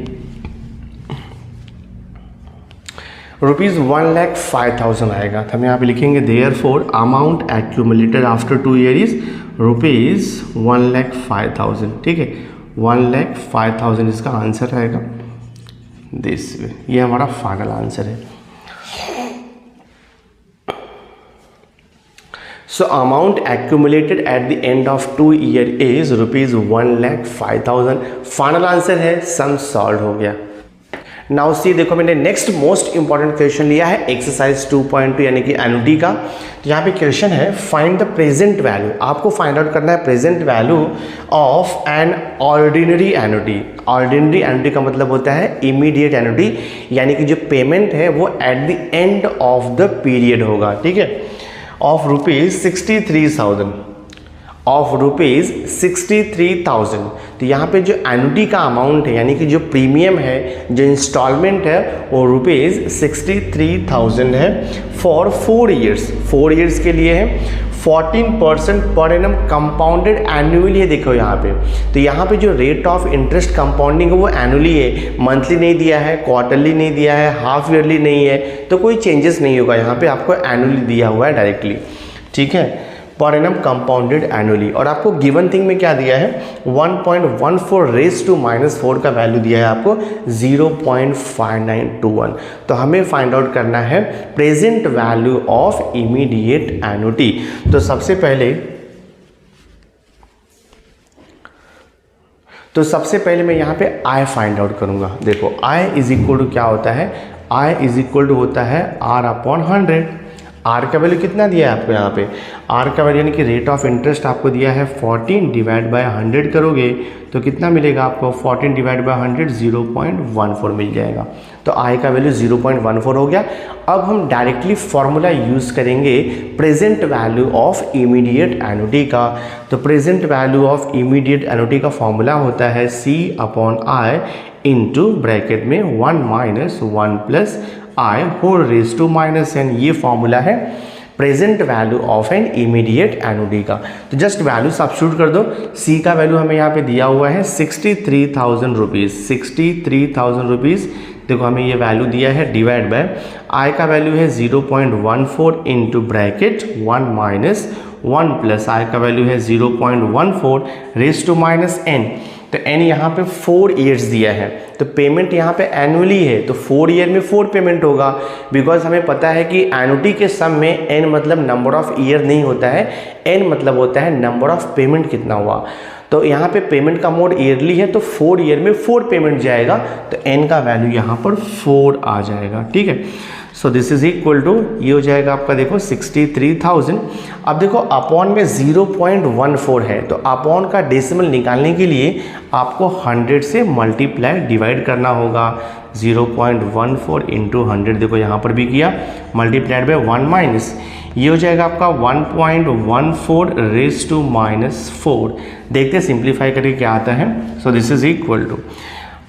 ₹1,05,000 आएगा। तो हम यहाँ पे लिखेंगे therefore amount accumulated after 2 year is ₹1,05,000। ठीक है, 1,05,000 इसका आंसर आएगा दिस वे। ये हमारा फाइनल आंसर है। So amount accumulated at the end of 2 year is ₹1,05,000। Final answer है, सम सॉल्व हो गया। नाउ सी देखो मैंने नेक्स्ट मोस्ट इंपॉर्टेंट क्वेश्चन लिया है एक्सरसाइज 2.2 यानी कि एन्युटी का। तो यहाँ पे क्वेश्चन है फाइंड द प्रेजेंट वैल्यू। आपको फाइंड आउट करना है present value of an ordinary annuity. Ordinary annuity का मतलब होता है इमीडिएट एन्युटी, यानी कि जो पेमेंट है वो at the end of the period होगा। ठीक है, ऑफ ₹63,000 तो यहाँ पे जो एन्युटी का अमाउंट है यानी कि जो प्रीमियम है, जो इंस्टॉलमेंट है वो ₹63,000 है फॉर 4 ईयर्स। 4 ईयर्स के लिए है। 14% पर एनम कंपाउंडेड एनुअली है। देखो यहाँ पे, तो यहाँ पे जो रेट ऑफ इंटरेस्ट कंपाउंडिंग है वो एनुअली है, मंथली नहीं दिया है, क्वार्टरली नहीं दिया है, हाफ ईयरली नहीं है, तो कोई चेंजेस नहीं होगा। यहाँ पे आपको एनुअली दिया हुआ है डायरेक्टली, ठीक है, पर एनम कंपाउंडेड एनुअली। और आपको गिवन थिंग में क्या दिया है, 1.14 रेज टू -4 का वैल्यू दिया है आपको 0.5921। तो हमें फाइंड आउट करना है present value of immediate annuity. तो सबसे पहले मैं यहाँ पे आई फाइंड आउट करूँगा। देखो आई इज इक्वल टू क्या होता है, आई इज इक्वल टू होता है R/100। आर का वैल्यू कितना दिया है आपको यहाँ पे, आर का वैल्यू यानी कि रेट ऑफ इंटरेस्ट आपको दिया है 14 डिवाइड बाय 100 करोगे तो कितना मिलेगा आपको, 14 डिवाइड बाय 100 0.14 मिल जाएगा। तो आई का वैल्यू 0.14 हो गया। अब हम डायरेक्टली फॉर्मूला यूज़ करेंगे present value of immediate annuity का। तो present value of immediate annuity का फॉर्मूला होता है C/I इंटू ब्रैकेट में 1 - 1 + I whole raise to -n। ये फॉर्मूला है present value of an immediate annuity का। तो जस्ट वैल्यू सब्स्टिट्यूट कर दो। C का वैल्यू हमें यहाँ पे दिया हुआ है 63,000 रुपीज़, 63,000 रुपीज़। देखो हमें ये वैल्यू दिया है, डिवाइड बाय I का वैल्यू है 0.14 इंटू ब्रैकेट 1 - 1 + I का वैल्यू है 0.14 रेज टू -n। तो n यहाँ पे 4 ईयर्स दिया है, तो पेमेंट यहाँ पे एनुअली है, तो 4 ईयर में 4 पेमेंट होगा। बिकॉज हमें पता है कि एन्युटी के सम में n मतलब नंबर ऑफ ईयर नहीं होता है, n मतलब होता है नंबर ऑफ पेमेंट कितना हुआ। तो यहाँ पे पेमेंट का मोड ईयरली है, तो 4 ईयर में 4 पेमेंट जाएगा, तो n का वैल्यू यहाँ पर 4 आ जाएगा, ठीक है। So this is equal to, ये हो जाएगा आपका देखो 63,000। अब देखो अपॉन में 0.14 है, तो अपॉन का डेसिमल निकालने के लिए आपको 100 से मल्टीप्लाई डिवाइड करना होगा। 0.14 इंटू 100, देखो यहाँ पर भी किया, मल्टीप्लाइड बाय 1 - ये हो जाएगा आपका 1.14 रेज टू -4। देखते हैं सिंप्लीफाई करके क्या आता है। So this is equal to,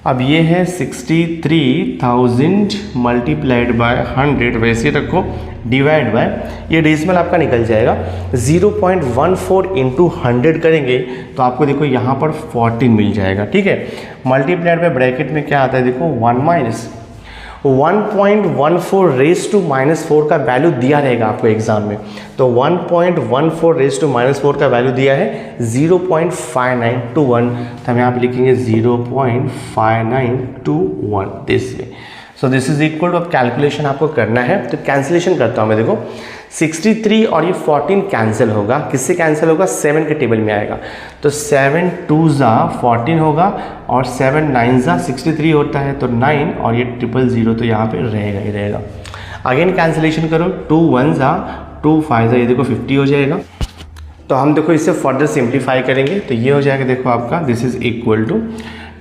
अब ये है 63,000 मल्टीप्लाइड बाय 100, वैसे रखो, डिवाइड बाय, ये डेसिमल आपका निकल जाएगा, 0.14 इंटू 100 करेंगे तो आपको देखो यहाँ पर 14 मिल जाएगा, ठीक है। मल्टीप्लाइड बाय ब्रैकेट में क्या आता है देखो 1 - 1.14 रेज टू -4 का वैल्यू दिया रहेगा आपको एग्जाम में। तो 1.14 रेज टू -4 का वैल्यू दिया है 0.5921, तो हम यहाँ पे लिखेंगे 0.5921 this way. So this is equal to, अब कैलकुलेशन आपको करना है, तो कैंसिलेशन करता हूँ मैं। देखो 63 और ये 14 कैंसिल होगा, किससे कैंसिल होगा, 7 के टेबल में आएगा, तो 7 2 = 14 होगा और 7 9 = 63 होता है, तो 9 और ये 000 तो यहाँ पे रहेगा ही रहेगा। अगेन कैंसिलेशन करो, 2 1 = 2 5 ये देखो 50 हो जाएगा। तो हम देखो इसे फर्दर सिंप्लीफाई करेंगे, तो ये हो जाएगा देखो आपका, this is equal to,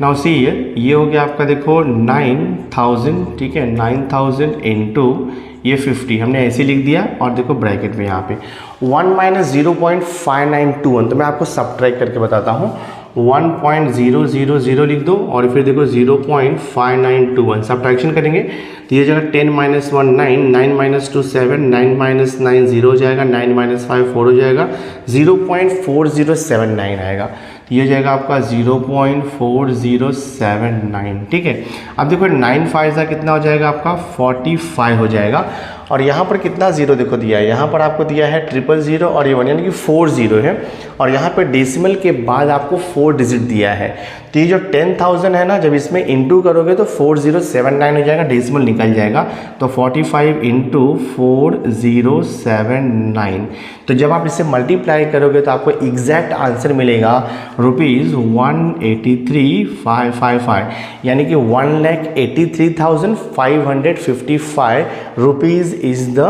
now see ये हो गया आपका देखो 9,000, ठीक है, 9,000 इंटू ये 50 हमने ऐसे लिख दिया, और देखो ब्रैकेट में यहाँ पे 1 - 0.5921, तो मैं आपको सब्ट्रैक्ट करके बताता हूँ। 1.000 लिख दो और फिर देखो 0.5921 सब्ट्रैक्शन करेंगे तो ये जगह 10 - 1 9, 9 - 2 7, 9 - 9 0 हो जाएगा, 9 - 5 4 हो जाएगा, 0.4079 आएगा। ये हो जाएगा आपका 0.4079, ठीक है। अब देखो 9 5 कितना हो जाएगा आपका 45 हो जाएगा, और यहाँ पर कितना जीरो देखो दिया है, यहाँ पर आपको दिया है 000 और ये 1 यानी कि 4 0 है, और यहाँ पे डेसिमल के बाद आपको 4 डिजिट दिया है। तो ये जो 10,000 है ना, जब इसमें इंटू करोगे तो 4079 हो जाएगा, डेसिमल निकल जाएगा, तो 45 इंटू 4079। तो जब आप इसे मल्टीप्लाई करोगे तो आपको एग्जैक्ट आंसर मिलेगा ₹183,555, यानी कि 1,83,555 rupees is the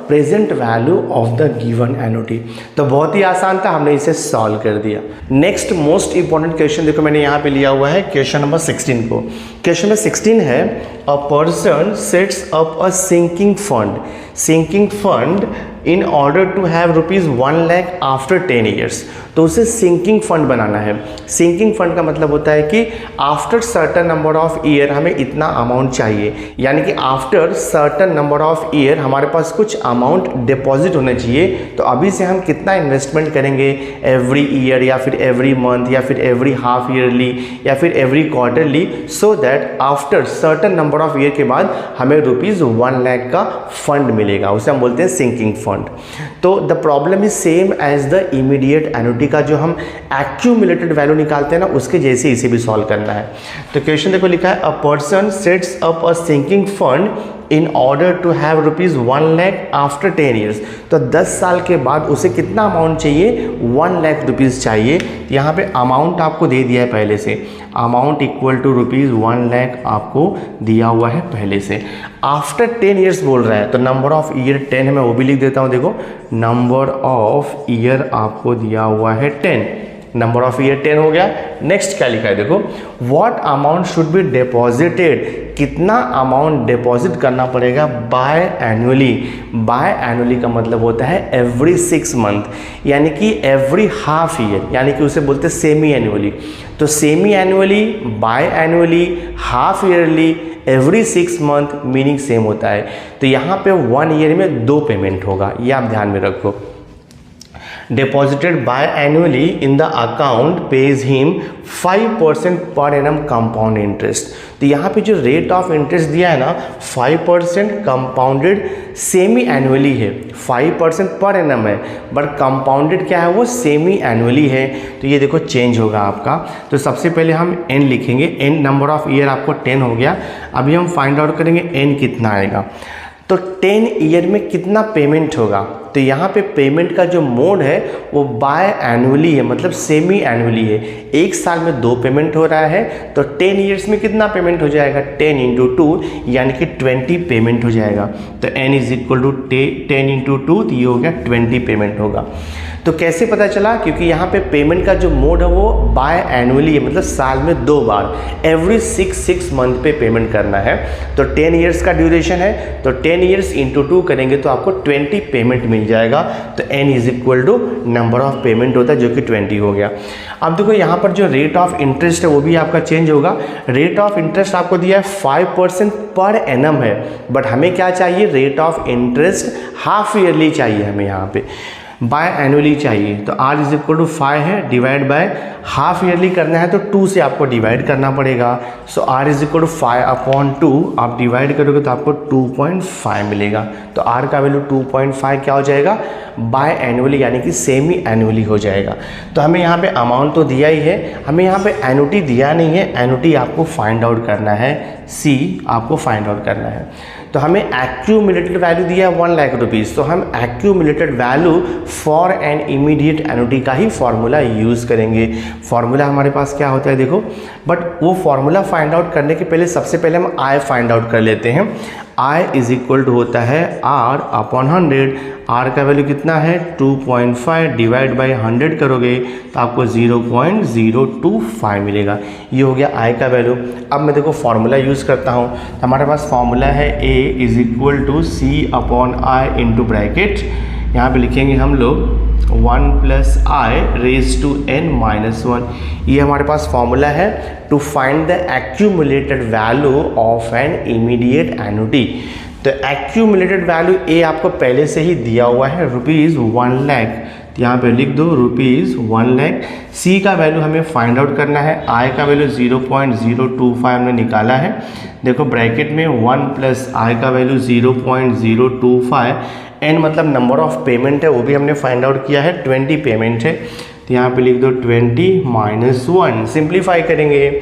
present value of the given annuity. तो बहुत ही आसान था, हमने इसे सॉल्व कर दिया। नेक्स्ट मोस्ट इंपॉर्टेंट क्वेश्चन देखो मैंने यहाँ पे लिया हुआ है क्वेश्चन नंबर 16 को। क्वेश्चन नंबर 16 है, a person sets up a sinking fund sinking fund in order to have ₹1,00,000 after 10 years. तो उसे सिंकिंग फंड बनाना है। सिंकिंग फंड का मतलब होता है कि after certain number of year हमें इतना अमाउंट चाहिए, यानी कि after certain number of year हमारे पास कुछ अमाउंट डिपॉजिट होने चाहिए। तो अभी से हम कितना इन्वेस्टमेंट करेंगे एवरी ईयर या फिर एवरी मंथ या फिर एवरी हाफ ईयरली या फिर every quarterly, so that after certain number of year के बाद हमें ₹1,00,000 का फंड मिलेगा, उसे हम बोलते हैं सिंकिंग फंड। तो the problem is same as the immediate annuity का जो हम एक्यूमुलेटेड वैल्यू निकालते हैं ना, उसके जैसे इसे भी सॉल्व करना है। तो क्वेश्चन देखो लिखा है, a person sets up a sinking fund in order to have ₹1,00,000 after 10 years. तो 10 साल के बाद उसे कितना अमाउंट चाहिए, ₹1,00,000 चाहिए। यहाँ पे अमाउंट आपको दे दिया है पहले से, अमाउंट इक्वल टू ₹1,00,000 आपको दिया हुआ है पहले से। आफ्टर 10 ईयर्स बोल रहा है, तो नंबर ऑफ ईयर 10 है, मैं वो भी लिख देता हूँ। देखो नंबर ऑफ ईयर आपको दिया हुआ है 10, नंबर ऑफ ईयर 10 हो गया। नेक्स्ट क्या लिखा है देखो, what amount should be deposited, कितना अमाउंट डिपॉजिट करना पड़ेगा बाय एनुअली। बाय एनुअली का मतलब होता है एवरी 6 मंथ, यानी कि एवरी हाफ ईयर, यानी कि उसे बोलते हैं सेमी एनुअली। तो semi annually, bi annually, half yearly, every 6 month meaning same होता है। तो यहाँ पे 1 ईयर में 2 पेमेंट होगा, ये आप ध्यान में रखो। deposited biannually in the account pays him 5% per annum compound interest। तो यहाँ पे जो रेट ऑफ इंटरेस्ट दिया है ना 5% कंपाउंडेड सेमी एनुअली है, 5% पर एनम है, बट कंपाउंडेड क्या है वो सेमी एनुअली है। तो ये देखो चेंज होगा आपका। तो सबसे पहले हम एन लिखेंगे, एन नंबर ऑफ ईयर आपको 10 हो गया। अभी हम फाइंड आउट करेंगे एन कितना आएगा। तो 10 ईयर में कितना पेमेंट होगा, तो यहाँ पे पेमेंट का जो मोड है वो बाय एनुअली है, मतलब सेमी एनुअली है। एक साल में 2 पेमेंट हो रहा है, तो 10 ईयर्स में कितना पेमेंट हो जाएगा, 10 × 2 यानी कि 20 पेमेंट हो जाएगा। तो n = 10 × 2, तो ये हो गया 20 पेमेंट होगा। तो कैसे पता चला, क्योंकि यहाँ पे पेमेंट का जो मोड है वो बाय एनुअली है, मतलब साल में 2 बार, एवरी 6 मंथ पे पेमेंट करना है। तो 10 ईयर्स का ड्यूरेशन है, तो 10 ईयर्स × 2 करेंगे तो आपको 20 पेमेंट मिल जाएगा। तो n = नंबर ऑफ पेमेंट होता है जो कि 20 हो गया। अब देखो यहाँ पर जो रेट ऑफ इंटरेस्ट है वो भी आपका चेंज होगा। रेट ऑफ इंटरेस्ट आपको दिया है 5% पर एनम है, बट हमें क्या चाहिए, rate of interest half yearly चाहिए हमें, यहाँ पे बाय एनुअली चाहिए। तो r = 5 है, डिवाइड बाय हाफ ईयरली करना है तो 2 से आपको डिवाइड करना पड़ेगा। सो r = 5/2 आप डिवाइड करोगे तो आपको 2.5 मिलेगा। तो r का वैल्यू 2.5 क्या हो जाएगा, बाय एनुअली यानी कि सेमी एनुअली हो जाएगा। तो हमें यहाँ पे अमाउंट तो दिया ही है, हमें यहाँ पे एनुटी दिया नहीं है, एनुटी आपको फाइंड आउट करना है, C आपको फाइंड आउट करना है। तो हमें एक्यूमुलेटेड वैल्यू दिया है ₹1,00,000, तो हम accumulated value for an immediate annuity का ही फॉर्मूला यूज़ करेंगे। फॉर्मूला हमारे पास क्या होता है देखो, बट वो फॉर्मूला फाइंड आउट करने के पहले सबसे पहले हम I फाइंड आउट कर लेते हैं। I = होता है R/100। R का वैल्यू कितना है 2.5, डिवाइड बाई 100 करोगे तो आपको 0.025 मिलेगा। ये हो गया I का वैल्यू। अब मैं देखो फार्मूला यूज़ करता हूँ, तो हमारे पास फार्मूला है A = C/I × ब्रैकेट, यहाँ पे लिखेंगे हम लोग 1 + I⁻n-1। ये हमारे पास फॉर्मूला है to find the accumulated value of an immediate annuity. तो एक्यूमुलेटेड वैल्यू ए आपको पहले से ही दिया हुआ है ₹1,00,000, तो यहाँ पे लिख दो ₹1,00,000। सी का वैल्यू हमें फाइंड आउट करना है, आई का वैल्यू 0.025 हमने निकाला है। देखो ब्रैकेट में 1 + I का वैल्यू 0.025, एन मतलब नंबर ऑफ पेमेंट है वो भी हमने फाइंड आउट किया है, 20 पेमेंट है। तो यहाँ पे लिख दो 20 - 1, सिंप्लीफाई करेंगे।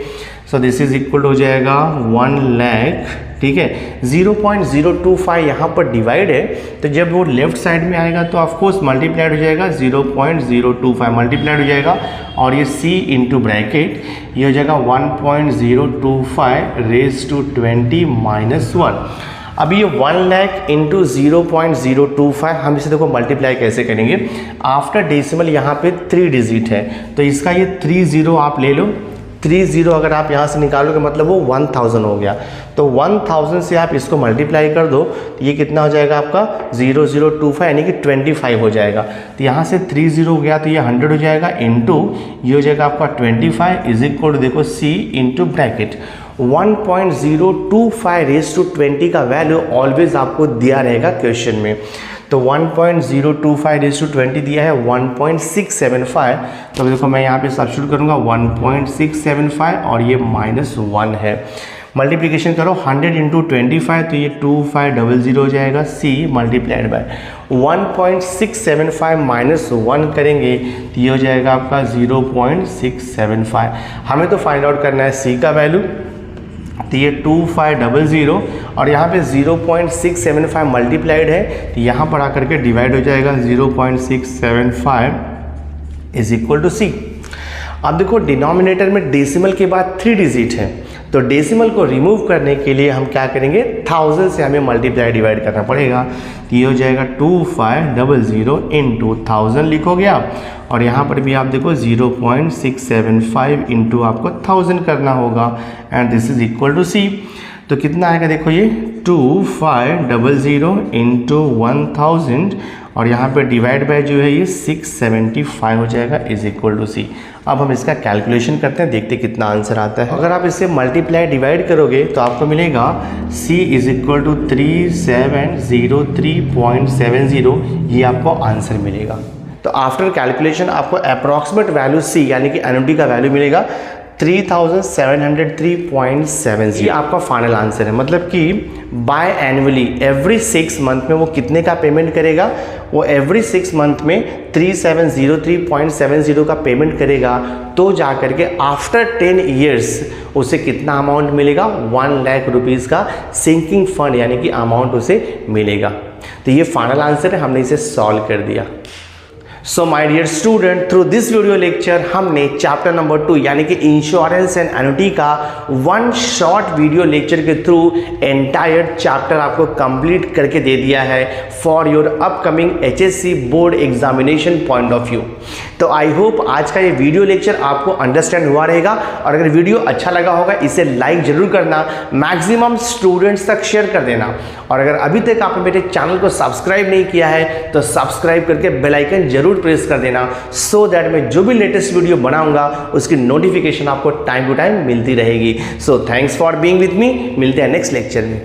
सो दिस इज इक्वल हो जाएगा 1,00,000, ठीक है। 0.025 यहाँ पर डिवाइड है, तो जब वो लेफ्ट साइड में आएगा तो ऑफकोर्स मल्टीप्लाइड हो जाएगा, 0.025 मल्टीप्लाइड हो जाएगा, और ये C × ब्रैकेट ये हो जाएगा 1.025 raised to 20 - 1। अब ये 1,00,000 × 0.025 हम इसे देखो मल्टीप्लाई कैसे करेंगे। आफ्टर डेसिमल यहाँ पे 3 डिजिट है, तो इसका ये 30 आप ले लो, 30 अगर आप यहाँ से निकालोगे मतलब वो 1000 हो गया। तो 1000 से आप इसको मल्टीप्लाई कर दो तो ये कितना हो जाएगा आपका 0025 यानी कि 25 हो जाएगा। तो यहाँ से 30 हो गया तो ये 100 हो जाएगा इंटू ये हो जाएगा आपका 25 इज इक्वल टू देखो C into bracket 1.025 raise to 20 का वैल्यू ऑलवेज आपको दिया रहेगा क्वेश्चन में। तो 1.025 रेज टू 20 दिया है 1.675। तो देखो मैं यहाँ पे सब्स्टिट्यूट करूँगा 1.675 और ये -1 है। मल्टीप्लिकेशन करो 100 इंटू 25 तो ये 2500 हो जाएगा C मल्टीप्लाइड बाय 1.675 -1 करेंगे तो ये हो जाएगा आपका 0.675। हमें तो फाइंड आउट करना है C का वैल्यू। तो ये 2500 और यहाँ पे 0.675 मल्टीप्लाइड है तो यहाँ पर आकर के डिवाइड हो जाएगा 0.675 इज इक्वल टू C। अब देखो डिनोमिनेटर में डेसिमल के बाद 3 डिजिट है तो डेसिमल को रिमूव करने के लिए हम क्या करेंगे 1000 से हमें मल्टीप्लाई डिवाइड करना पड़ेगा। तो ये हो जाएगा 2500 इंटू 1000 लिखोगे आप और यहाँ पर भी आप देखो 0.675 इंटू आपको 1000 करना होगा and this is equal to C। तो कितना आएगा देखो ये 2500 इंटू 1000 और यहाँ पे डिवाइड बाय जो है ये 675 हो जाएगा इज इक्वल टू C। अब हम इसका कैलकुलेशन करते हैं, देखते कितना आंसर आता है। अगर आप इसे मल्टीप्लाई डिवाइड करोगे तो आपको मिलेगा C इज इक्वल टू 3703.70 ये आपको आंसर मिलेगा। तो आफ्टर कैलकुलेशन आपको अप्रॉक्सीमेट वैल्यू C यानी कि एनुटी का वैल्यू मिलेगा 3703.70। ये आपका फाइनल आंसर है। मतलब कि बाय एनुअली एवरी 6 मंथ में वो कितने का पेमेंट करेगा, वो एवरी 6 मंथ में 3703.70 का पेमेंट करेगा तो जा करके आफ्टर 10 ईयर्स उसे कितना अमाउंट मिलेगा 1 लाख रुपीज़ का सिंकिंग फंड यानी कि अमाउंट उसे मिलेगा। तो ये फाइनल आंसर है, हमने इसे सॉल्व कर दिया। So my dear student, through this video lecture हमने चैप्टर नंबर 2 यानी कि इंश्योरेंस एंड एन्युटी का 1 शॉर्ट वीडियो लेक्चर के थ्रू एंटायर चैप्टर आपको कंप्लीट करके दे दिया है for your upcoming HSC board examination point of view. तो आई होप आज का ये वीडियो लेक्चर आपको अंडरस्टैंड हुआ रहेगा और अगर वीडियो अच्छा लगा होगा इसे लाइक जरूर करना, मैक्सिमम स्टूडेंट्स तक शेयर कर देना और अगर अभी तक आपने मेरे चैनल को सब्सक्राइब नहीं किया है तो सब्सक्राइब करके बेल आइकन जरूर प्रेस कर देना सो दैट मैं जो भी लेटेस्ट वीडियो बनाऊंगा उसकी नोटिफिकेशन आपको टाइम टू टाइम मिलती रहेगी। So thanks for being with me, मिलते हैं नेक्स्ट लेक्चर में।